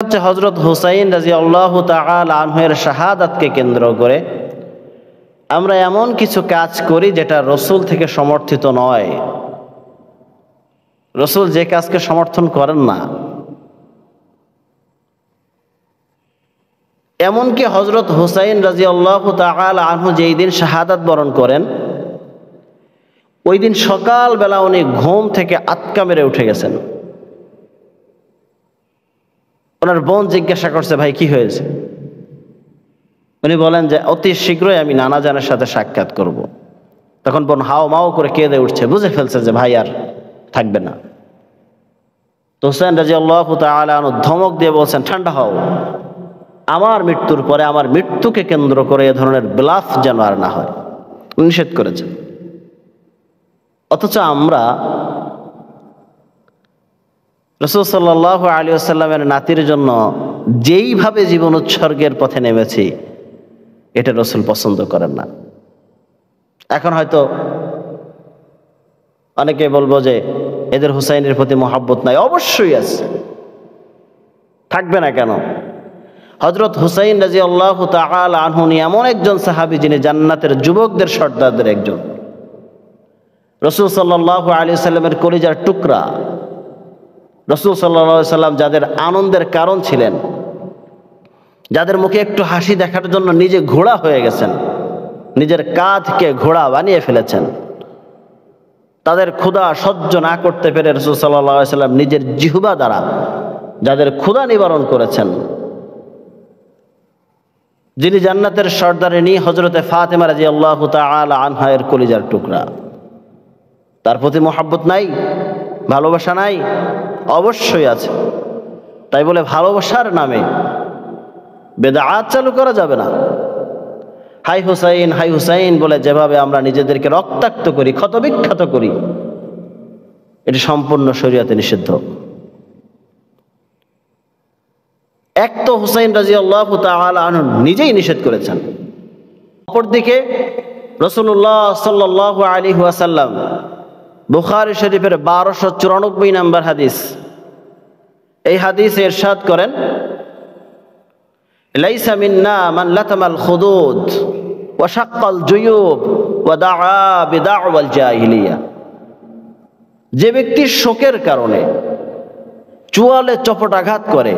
হচ্ছে হযরত হুসাইন রাদিয়াল্লাহু তাআলা আনহুর শাহাদাতকে কেন্দ্র করে আমরা এমন কিছু কাজ করি যেটা রাসূল থেকে সমর্থিত নয়। রাসূল যে কাজকে সমর্থন করেন না, এমনকি হযরত হুসাইন রাদিয়াল্লাহু তাআলা আনহু যেই দিন শাহাদাত বরণ করেন ওই দিন সকালবেলা উনি ঘুম থেকে আটকা মেরে উঠে গেছেন। ওনার বোন জিজ্ঞাসা করছে, ভাই কি হয়েছে? উনি বলেন যে অতি শীঘ্রই আমি নানা জানের সাথে সাক্ষাৎ করব। তখন বোন হাও মাও করে কেঁদে উঠছে, বুঝে ফেলছে যে ভাই আর থাকবে না। তো হুসাইন রাদিয়াল্লাহু তাআলা আনহু ধমক দিয়ে বলছেন, ঠান্ডা হও, আমার মৃত্যুর পরে আমার মৃত্যুকে কেন্দ্র করে এ ধরনের ব্লাফ যেন আর না হয়, নিষেধ করেছেন। অথচ আমরা রাসূল সাল্লাল্লাহু আলাইহি ওয়াসাল্লামের নাতির জন্য যেইভাবে জীবন উৎসর্গের পথে নেমেছি এটা রাসূল পছন্দ করেন না। এখন হয়তো অনেকে বলবো যে এদের হুসাইনের প্রতি মহব্বত নাই। অবশ্যই আছে, থাকবে না কেন? হযরত হুসাইন রাদিয়াল্লাহু তাআলা আনহু এমন একজন সাহাবী যিনি জান্নাতের যুবকদের সর্দারদের একজন, রাসূল সাল্লাল্লাহু আলাইহি ওয়াসাল্লামের কলিজার টুকরা, রাসূল সাল্লাল্লাহু আলাইহি ওয়াসাল্লাম যাদের আনন্দের কারণ ছিলেন, যাদের মুখে একটু হাসি দেখার জন্য নিজে ঘোড়া হয়ে গেছেন, নিজের কাঁধকে ঘোড়া বানিয়ে ফেলেছেন, তাদের ক্ষুধা সহ্য না করতে পেরে রাসূল সাল্লাল্লাহু আলাইহি ওয়াসাল্লাম নিজের জিহ্বা দ্বারা যাদের ক্ষুধা নিবারণ করেছেন, যিনি জান্নাতের সর্দারিনী হযরতে ফাতেমা রাদিয়াল্লাহু তাআলা আনহা এর কলিজার টুকরা, তার প্রতি মহব্বত নাই, ভালোবাসা নাই? অবশ্যই আছে। তাই বলে ভালোবাসার নামে বেদাত চালু করা যাবে না। হাই হুসাইন হাই হুসাইন বলে যেভাবে আমরা নিজেদেরকে রক্তাক্ত করি, ক্ষতবিক্ষত করি, এটি সম্পূর্ণ শরীয়তে নিষিদ্ধ। এক তো হুসাইন রাদিয়াল্লাহু তাআলা আনহু নিজেই নিষেধ করেছেন, অপরদিকে রাসূলুল্লাহ সাল্লাল্লাহু আলাইহি ওয়াসাল্লাম বুখারী শরীফের 1294 নম্বর হাদিস, এই হাদিসে ইরশাদ করেন, লাইসা মিন্না মান লাতামাল খুদুদ ওয়া শাক্কাল জুয়ুব ওয়া দাআ বিদাওয়াল জাহিলিয়া। যে ব্যক্তি শোকের কারণে চুয়ালে চপটাঘাত করে,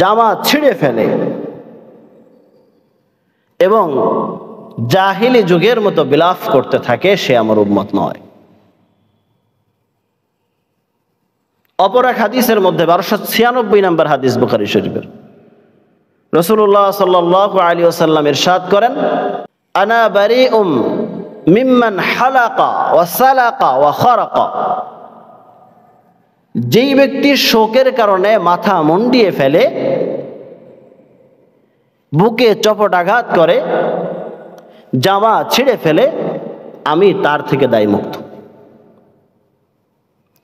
জামা ছিঁড়ে ফেলে এবং জাহিলি যুগের মতো বিলাপ করতে থাকে, সে আমার উম্মত নয়। অপর এক হাদিসের মধ্যে 1296 নম্বর হাদিস বুখারী শরীফের, রাসূলুল্লাহ সাল্লাল্লাহু আলাইহি ওয়াসাল্লাম ইরশাদ করেন, আনা বারিউম মিম্মান হালাকা ওয়া সালাকা ওয়া খারাকা। যেই ব্যক্তি শোকের কারণে মাথা মুন্ডিয়ে ফেলে, বুকে চপটাঘাত করে, জামা ছিঁড়ে ফেলে, আমি তার থেকে দায়মুক্ত।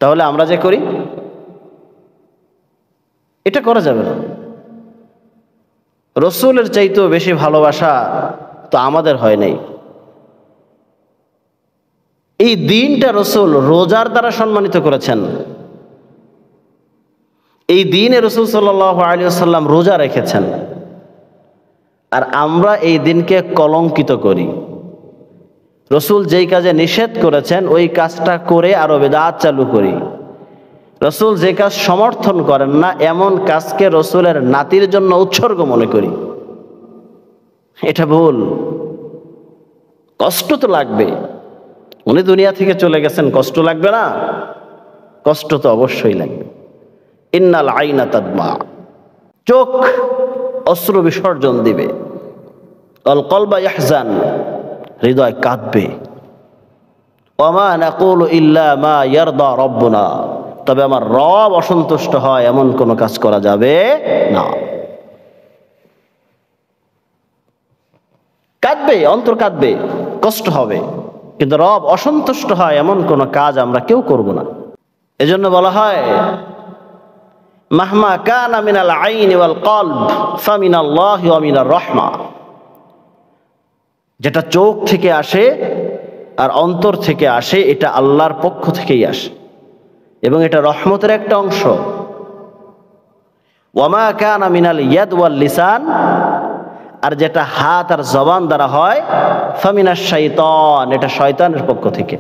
তাহলে আমরা যে করি এটা করা যাবে না। রাসূলের চাইতেও বেশি ভালোবাসা তো আমাদের হয় নাই। এই দিনটা রাসূল রোজার দ্বারা সম্মানিত করেছেন। এই দিনে রাসূল সাল্লাল্লাহু আলাইহি ওয়াসাল্লাম রোজা রেখেছেন, আর আমরা এই দিনকে কলঙ্কিত করি। রাসূল যেই কাজে নিষেধ করেছেন ওই কাজটা করে আরো বিদআত চালু করি। রাসূল যে কাজ সমর্থন করেন না এমন কাজকে রাসূলের নাতির জন্য উৎসর্গ মনে করি। এটা ভুল। কষ্ট তো লাগবে, উনি দুনিয়া থেকে চলে গেছেন, কষ্ট লাগবে না? কষ্ট তো অবশ্যই লাগবে। ইন্নাল আইনা তাদমা, চোখ অশ্রু বিসর্জন দিবে। আল কলবা ইয়াহজান, হৃদয় কাঁদবে। ওয়ামা নাকুলু ইল্লা মা ইয়ারদা রাব্বুনা, তবে আমার রব অসন্তুষ্ট হয় এমন কোনো কাজ করা যাবে না। কাঁদবে, অন্তর কাঁদবে, কষ্ট হবে, কিন্তু রব অসন্তুষ্ট হয় এমন কোনো কাজ আমরা কেউ করব না। এজন্য বলা হয়, মাহমা কানা মিনাল আইনি ওয়াল কলব ফামিনাল্লাহি ওয়া মিনার রাহমা। যেটা চোখ থেকে আসে আর অন্তর থেকে আসে এটা আল্লাহর পক্ষ থেকেই আসে এবং এটা রহমতের একটা অংশ। ওয়ামা কানা মিনাল ইয়াদ ওয়াল লিসান, আর যেটা হাত আর জবান দ্বারা হয়, ফামিনাশ শাইতান, এটা শয়তানের পক্ষ থেকে।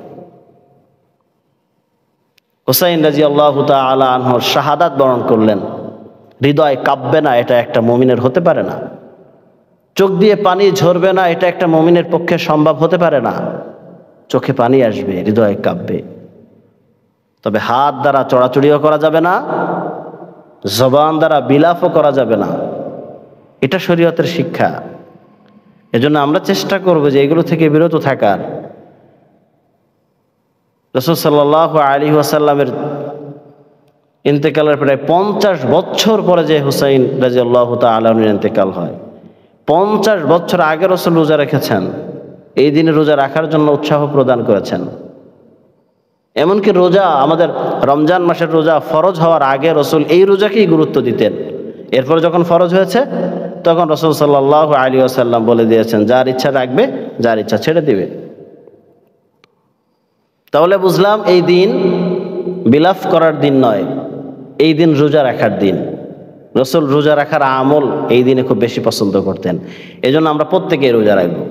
হুসাইন রাদিয়াল্লাহু তাআলা আনহুর শাহাদাত বরণ করলেন। হৃদয় কাঁপবে না, এটা একটা মুমিনের হতে পারে না। চোখ দিয়ে পানি ঝরবে না, এটা একটা মুমিনের পক্ষে সম্ভব হতে পারে না। চোখে পানি আসবে, হৃদয় কাঁপবে। তবে হাত দ্বারা চড়াচড়িও করা যাবে না, জবান দ্বারা বিলাপও করা যাবে না। এটা শরীয়তের শিক্ষা। এজন্য আমরা চেষ্টা করব যে এগুলো থেকে বিরত থাকার। রাসূল সাল্লাল্লাহু আলাইহি ওয়াসাল্লামের ইন্তেকালের প্রায় 50 বছর পরে যে হুসাইন রাদিয়াল্লাহু তাআলা আনহুর ইন্তেকাল হয়, 50 বছর আগে রাসূল রোজা রেখেছেন, এই দিনে রোজা রাখার জন্য উৎসাহ প্রদান করেছেন। এমনকি রোজা, আমাদের রমজান মাসের রোজা ফরজ হওয়ার আগে রাসূল এই রোজাকেই গুরুত্ব দিতেন। এরপর যখন ফরজ হয়েছে তখন রাসূল সাল্লাল্লাহু আলাইহি ওয়াসাল্লাম বলে দিয়েছেন, যার ইচ্ছা রাখবে, যার ইচ্ছা ছেড়ে দিবে। তাহলে বুঝলাম এই দিন বিলাপ করার দিন নয়, এই দিন রোজা রাখার দিন। রাসূল রোজা রাখার আমল এই দিনে খুব বেশি পছন্দ করতেন। এজন্য আমরা প্রত্যেকেই রোজা রাখবো।